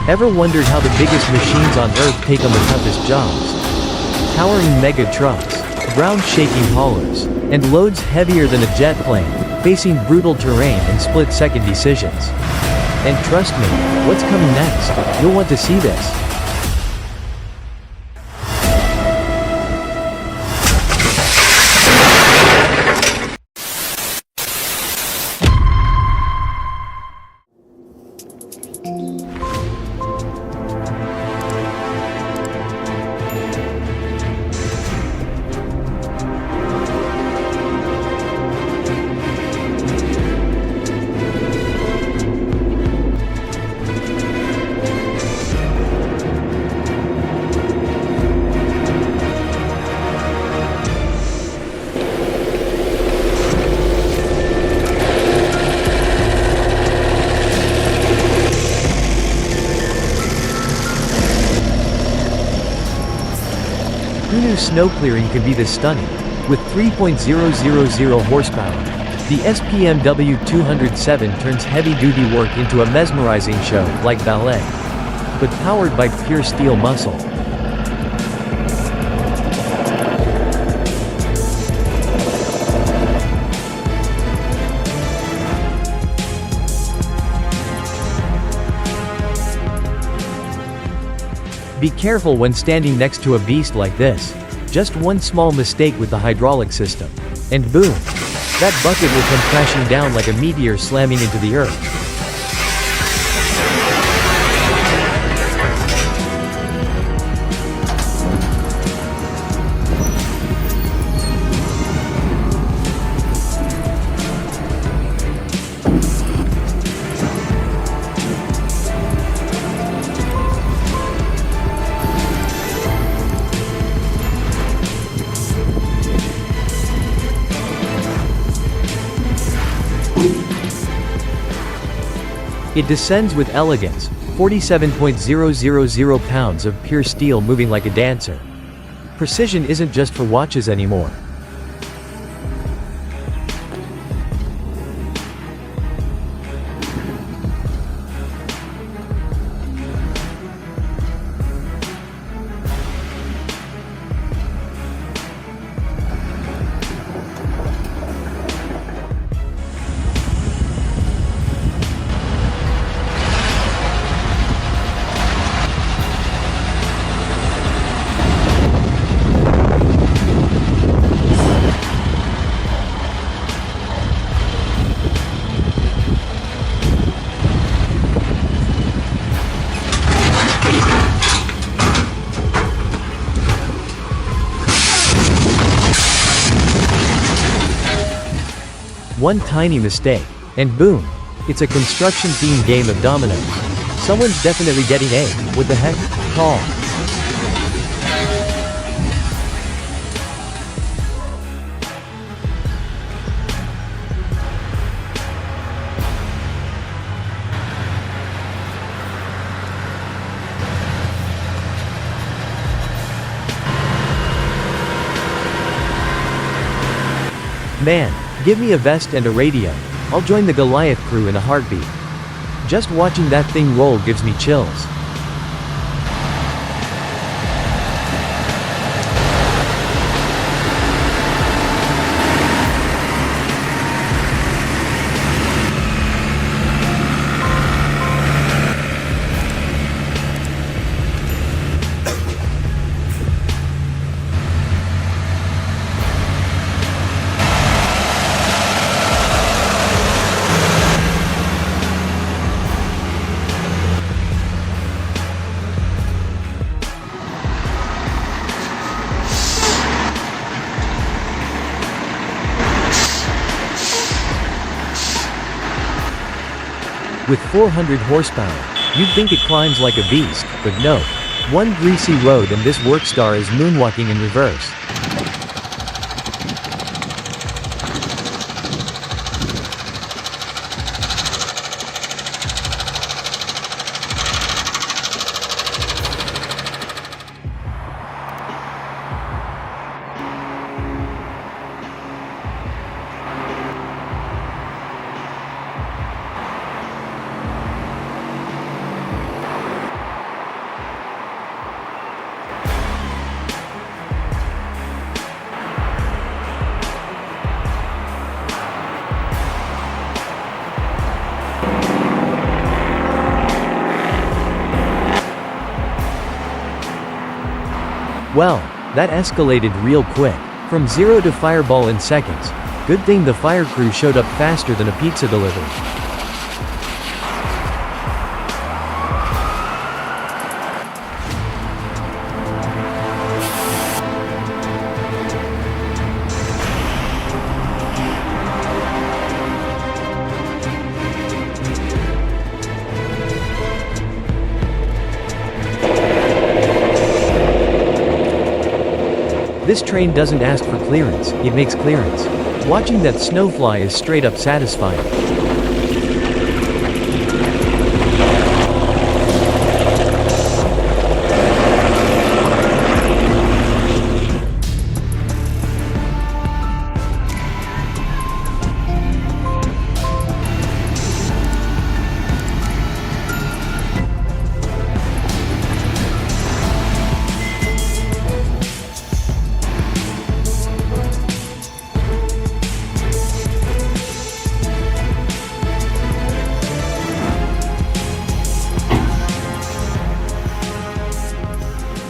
Ever wondered how the biggest machines on Earth take on the toughest jobs? Towering mega trucks, ground-shaking haulers, and loads heavier than a jet plane, facing brutal terrain and split-second decisions. And trust me, what's coming next? You'll want to see this. Who knew snow clearing could be this stunning? With 3.000 horsepower, the SPMW 207 turns heavy-duty work into a mesmerizing show, like ballet. But powered by pure steel muscle. Be careful when standing next to a beast like this. Just one small mistake with the hydraulic system, and boom! That bucket will come crashing down like a meteor slamming into the earth. It descends with elegance, 47.000 pounds of pure steel moving like a dancer. Precision isn't just for watches anymore. One tiny mistake, and boom! It's a construction-themed game of dominoes. Someone's definitely getting A. What the heck? Call. Man, give me a vest and a radio. I'll join the Goliath crew in a heartbeat. Just watching that thing roll gives me chills. With 400 horsepower, you'd think it climbs like a beast, but no. One greasy road and this workstar is moonwalking in reverse. Well, that escalated real quick. From zero to fireball in seconds. Good thing the fire crew showed up faster than a pizza delivery. This train doesn't ask for clearance, it makes clearance. Watching that snowfly is straight up satisfying.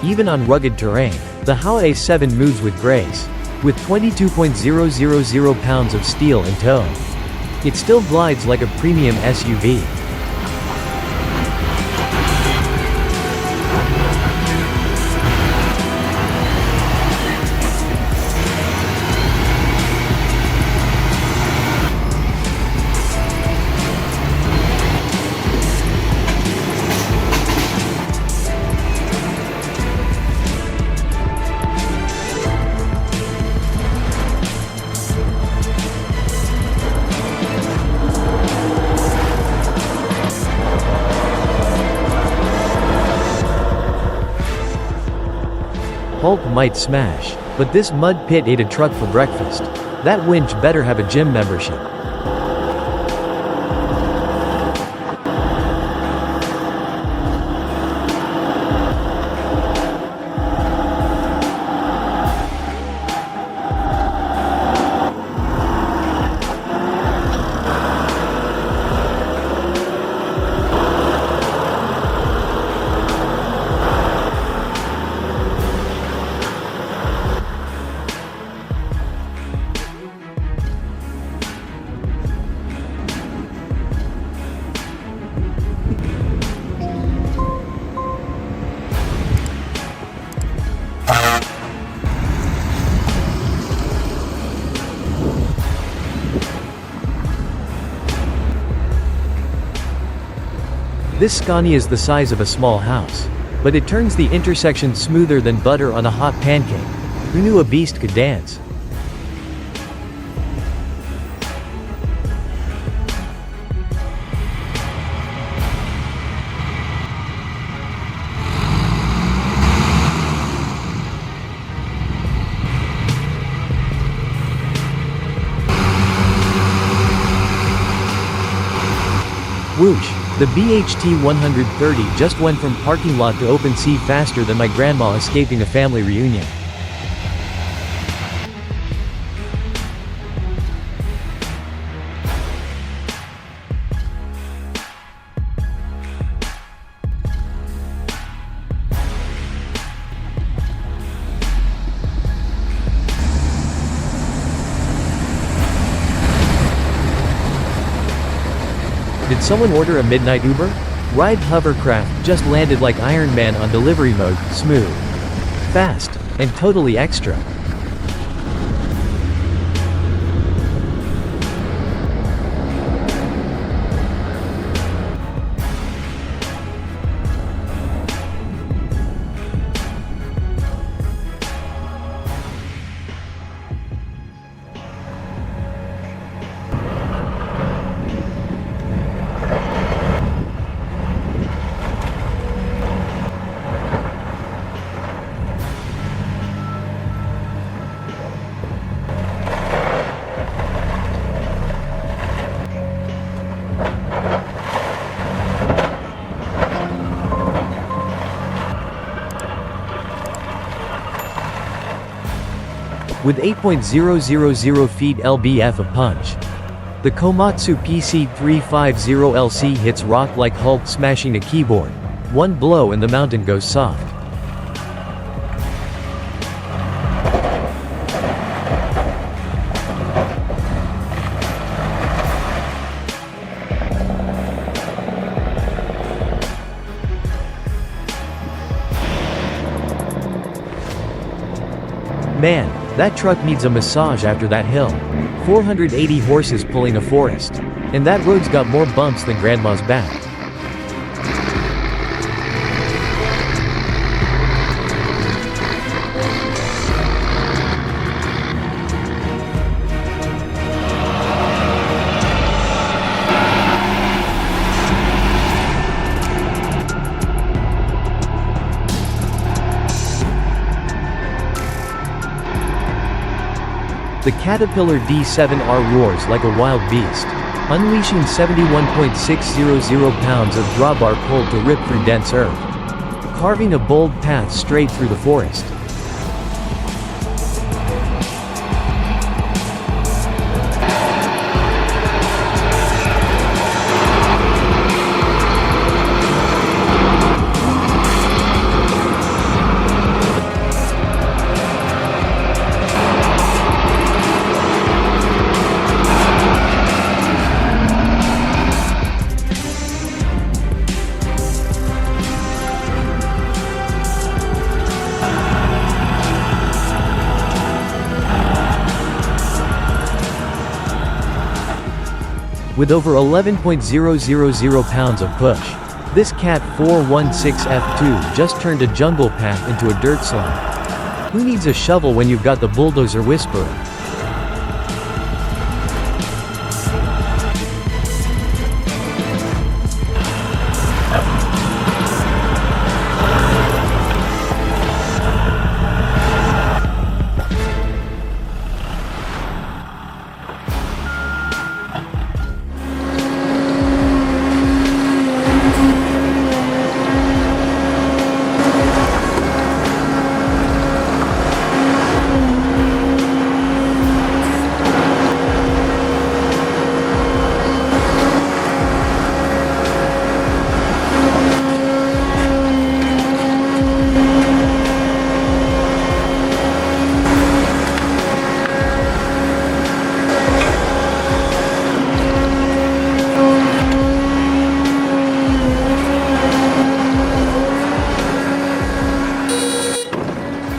Even on rugged terrain, the HAO A7 moves with grace. With 22.000 pounds of steel in tow, it still glides like a premium SUV. Hulk might smash, but this mud pit ate a truck for breakfast. That winch better have a gym membership. This Scania is the size of a small house, but it turns the intersection smoother than butter on a hot pancake. Who knew a beast could dance? Whoosh! The BHT 130 just went from parking lot to open sea faster than my grandma escaping a family reunion. Did someone order a midnight Uber? Ride hovercraft just landed like Iron Man on delivery mode, smooth, fast, and totally extra. With 8.000 feet lbf of punch, the Komatsu PC350LC hits rock like Hulk smashing a keyboard. One blow and the mountain goes soft. Man, that truck needs a massage after that hill. 480 horses pulling a forest. And that road's got more bumps than Grandma's back. The Caterpillar D7R roars like a wild beast, unleashing 71.600 pounds of drawbar pull to rip through dense earth, carving a bold path straight through the forest. With over 11.000 pounds of push, this Cat 416F2 just turned a jungle path into a dirt slide. Who needs a shovel when you've got the bulldozer whisperer?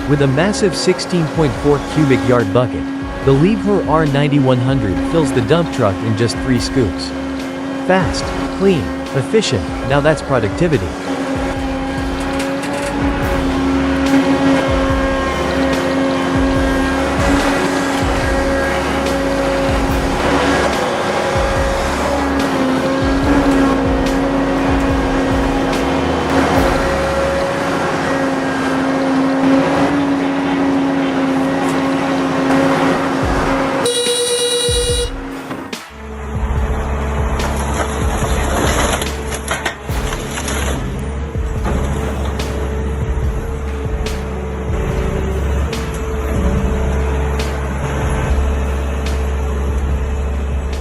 With a massive 16.4 cubic yard bucket, the Lever R9100 fills the dump truck in just 3 scoops. Fast, clean, efficient, now that's productivity.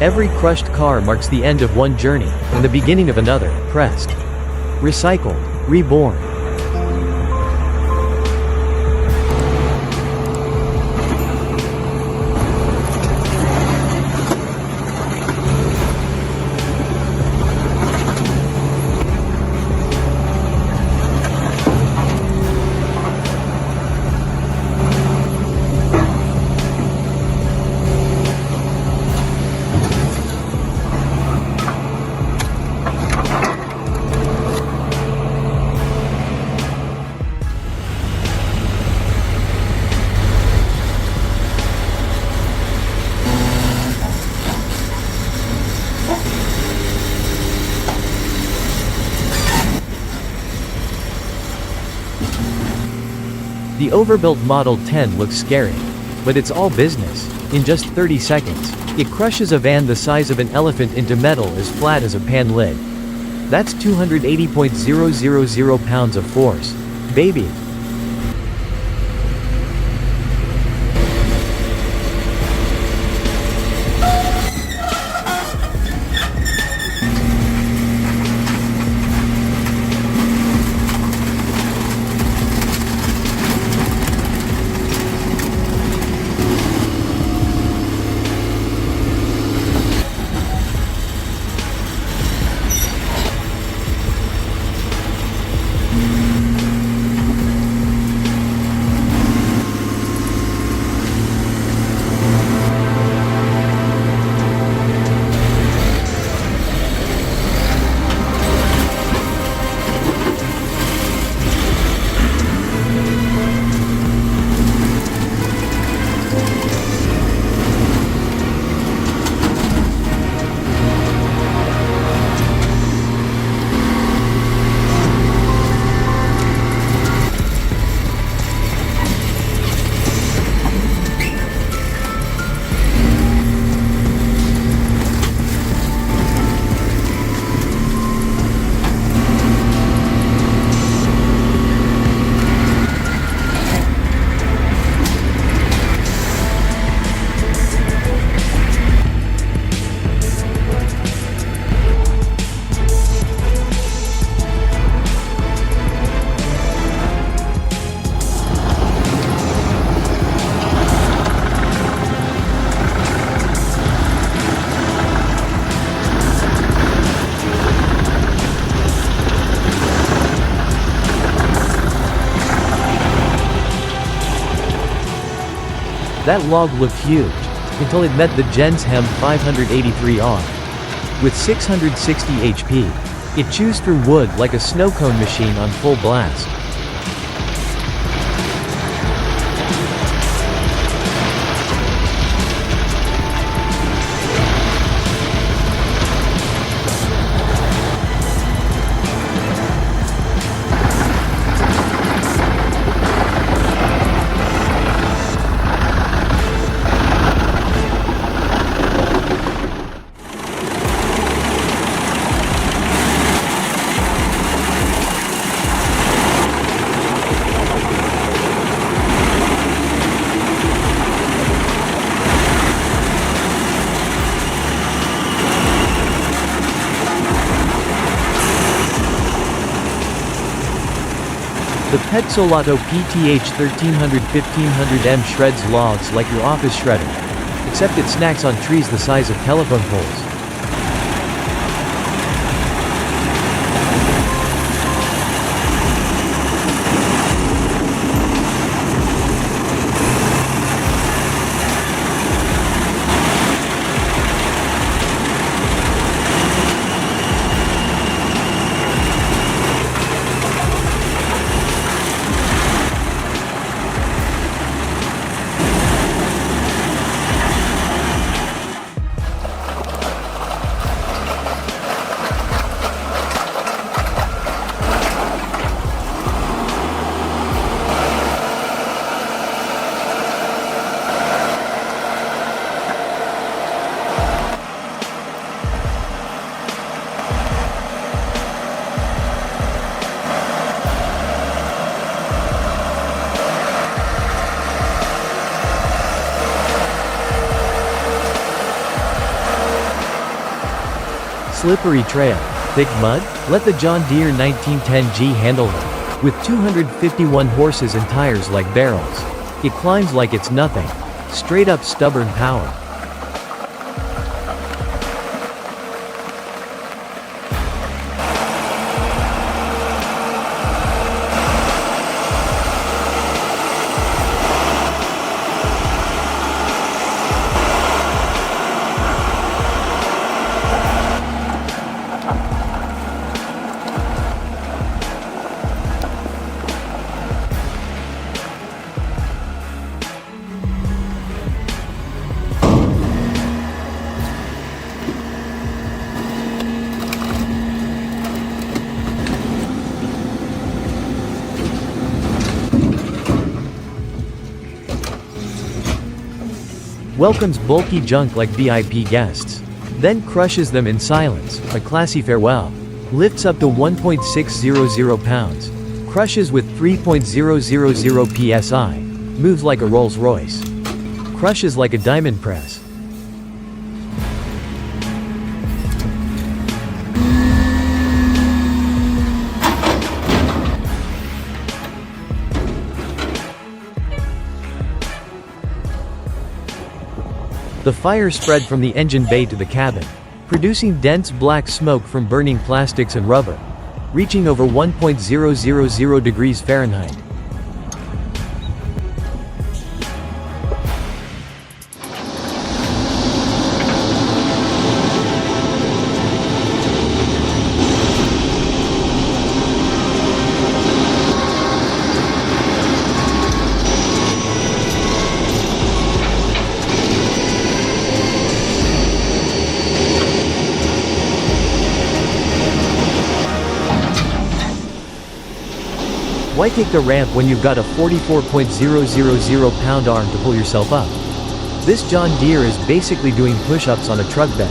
Every crushed car marks the end of one journey, and the beginning of another, pressed, recycled, reborn. The overbuilt Model 10 looks scary. But it's all business. In just 30 seconds, it crushes a van the size of an elephant into metal as flat as a pan lid. That's 280.000 pounds of force. Baby. That log looked huge, until it met the Genshem 583R. With 660 HP, it chews through wood like a snow cone machine on full blast. The Petzolato PTH 1300-1500M shreds logs like your office shredder, except it snacks on trees the size of telephone poles. Slippery trail. Thick mud? Let the John Deere 1910G handle it. With 251 horses and tires like barrels. It climbs like it's nothing. Straight up stubborn power. Welcomes bulky junk like VIP guests. Then crushes them in silence, a classy farewell. Lifts up to 1.600 pounds. Crushes with 3.000 psi. Moves like a Rolls Royce. Crushes like a diamond press. The fire spread from the engine bay to the cabin, producing dense black smoke from burning plastics and rubber, reaching over 1.000 degrees Fahrenheit. Why take the ramp when you've got a 44.000 pound arm to pull yourself up? This John Deere is basically doing push-ups on a truck bed.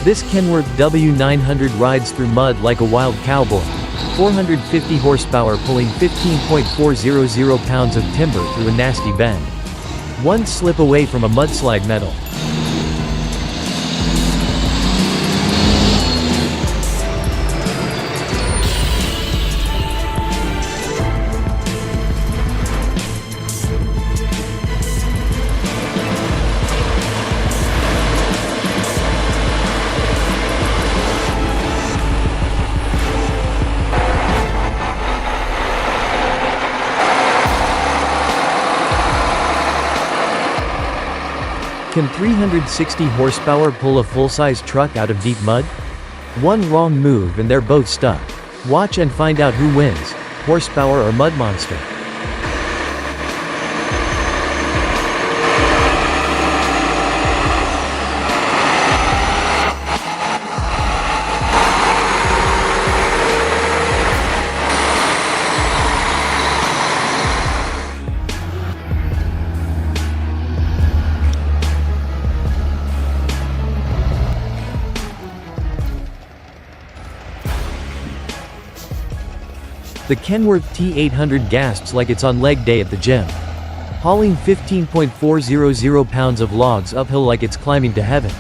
This Kenworth W900 rides through mud like a wild cowboy. 450 horsepower pulling 15.400 pounds of timber through a nasty bend. One slip away from a mudslide medal. Can 360 horsepower pull a full-size truck out of deep mud? One wrong move and they're both stuck. Watch and find out who wins, horsepower or mud monster. The Kenworth T800 gasps like it's on leg day at the gym. Hauling 15.400 pounds of logs uphill like it's climbing to heaven.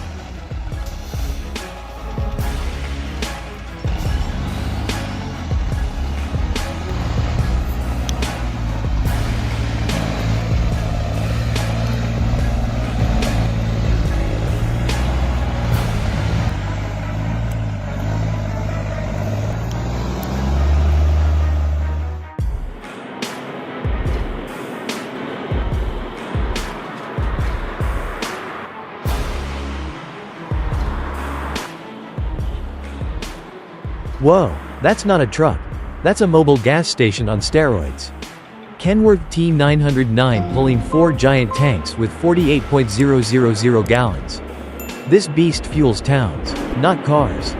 Whoa, that's not a truck. That's a mobile gas station on steroids. Kenworth T909 pulling 4 giant tanks with 48.000 gallons. This beast fuels towns, not cars.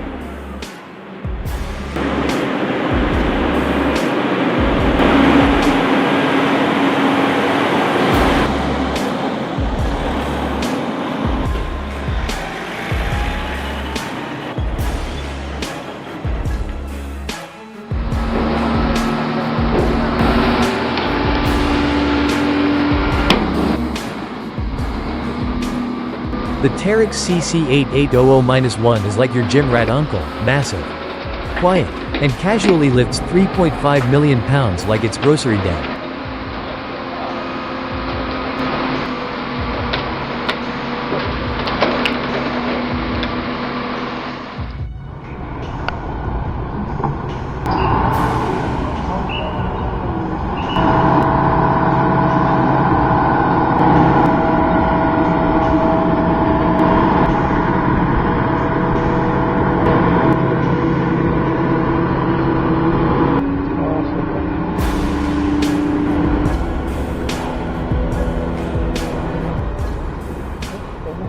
The Terex CC8800-1 is like your gym rat uncle, massive, quiet, and casually lifts 3.5 million pounds like it's grocery day.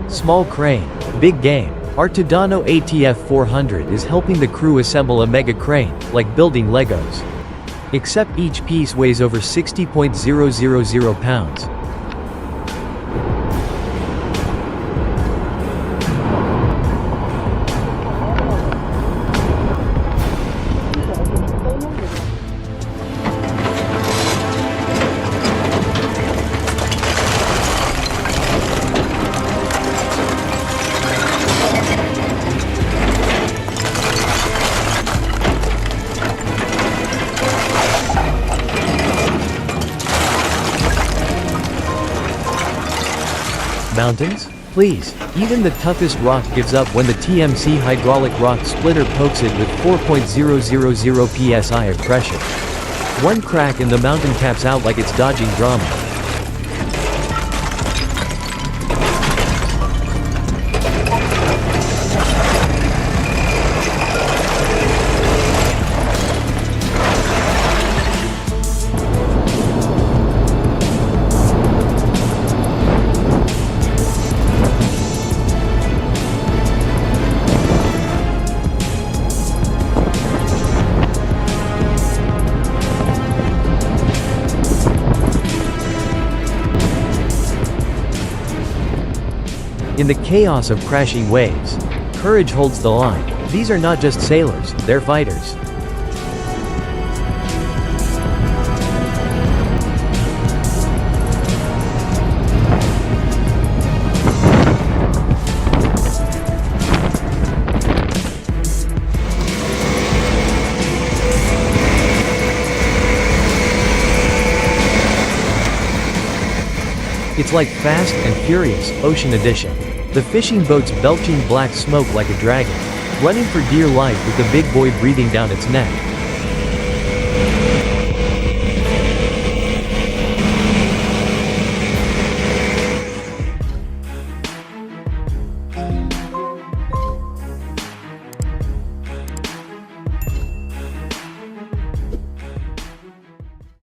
Small crane, big game. Our Tadano ATF 400 is helping the crew assemble a mega crane, like building Legos. Except each piece weighs over 60.000 pounds. Mountains? Please, even the toughest rock gives up when the TMC hydraulic rock splitter pokes it with 4.000 psi of pressure. One crack and the mountain taps out like it's dodging drama. In the chaos of crashing waves, Courage holds the line. These are not just sailors, they're fighters. It's like Fast and Furious, Ocean Edition. The fishing boat's belching black smoke like a dragon, running for dear life with the big boy breathing down its neck.